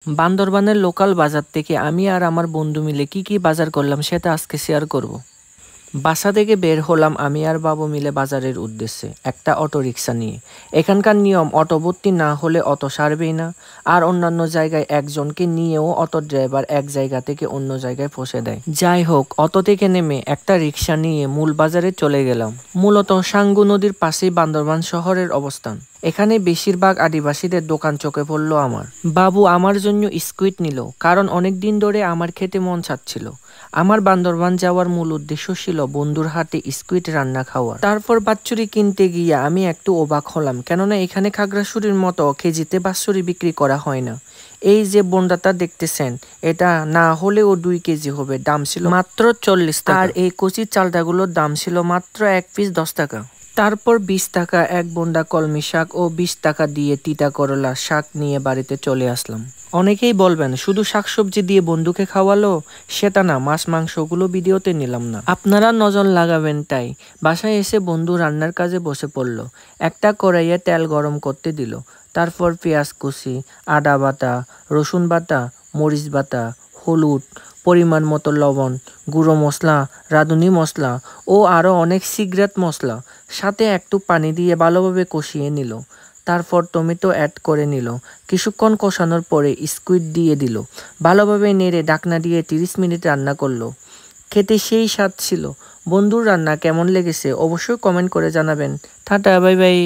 বান্দরবানের লোকাল বাজার থেকে আমি আর আমার বন্ধু মিলে কি বাজার করলাম সেটা আজকে শেয়ার করব। বাসা থেকে বের হলাম আমি আর বাবু মিলে বাজারের উদ্দেশ্যে একটা অটো রিক্সা নিয়ে। এখানকার নিয়ম অটো ভর্তি না হলে অটো সারবেই না, আর অন্যান্য জায়গায় একজনকে নিয়েও অটো ড্রাইভার এক জায়গা থেকে অন্য জায়গায় পৌঁছে দেয়। যাই হোক, অটো থেকে নেমে একটা রিক্সা নিয়ে মূল বাজারে চলে গেলাম। মূলত সাঙ্গু নদীর পাশেই বান্দরবান শহরের অবস্থান। এখানে বেশিরভাগ আদিবাসীদের দোকান চোখে পড়লো আমার। বাবু আমার জন্য স্কুইড নিল, কারণ অনেক দিন ধরে আমার খেতে মন চাচ্ছিল। আমার বান্দরবান যাওয়ার মূল উদ্দেশ্য ছিল বন্ধুর হাতে স্কুইড রান্না খাওয়ার। তারপর বাচ্চুরি কিনতে গিয়ে আমি একটু অবাক হলাম, কেননা এখানে খাগড়াছড়ির মতো কেজিতে বাচ্চুরি বিক্রি করা হয় না। এই যে বন্ডাটা দেখতেছেন, এটা না হলেও 2 কেজি হবে, দাম ছিল মাত্র 40 টাকা। আর এই কচি চালটাগুলোর দাম ছিল মাত্র 1 পিস 10 টাকা। তারপর 20 টাকা এক বন্ডা কলমি শাক ও 20 টাকা দিয়ে তিতা করলা শাক নিয়ে বাড়িতে চলে আসলাম। অনেকেই বলবেন শুধু শাকসবজি দিয়ে বন্ধুকে খাওয়ালো, সেটা না, মাছ মাংসগুলো ভিডিওতে নিলাম না। আপনারা নজর লাগাবেন তাই। বাসায় এসে বন্ধু রান্নার কাজে বসে পড়লো। একটা কড়াইয়ে তেল গরম করতে দিল, তারপর পেঁয়াজ কুচি, আদা বাটা, রসুন বাটা, মরিচ বাটা, হলুদ, পরিমাণ মতো লবণ, গুঁড়ো মশলা, রাঁধুনি মশলা ও আরও অনেক সিক্রেট মশলা, সাথে একটু পানি দিয়ে ভালোভাবে কষিয়ে নিল। তারপর টমেটো অ্যাড করে নিল। কিছুক্ষণ কষানোর পরে স্কুইড দিয়ে দিল। ভালোভাবে নেড়ে ঢাকনা দিয়ে 30 মিনিট রান্না করলো। খেতে সেই স্বাদ ছিল। বন্ধুর রান্না কেমন লেগেছে অবশ্যই কমেন্ট করে জানাবেন। Tata, bye bye.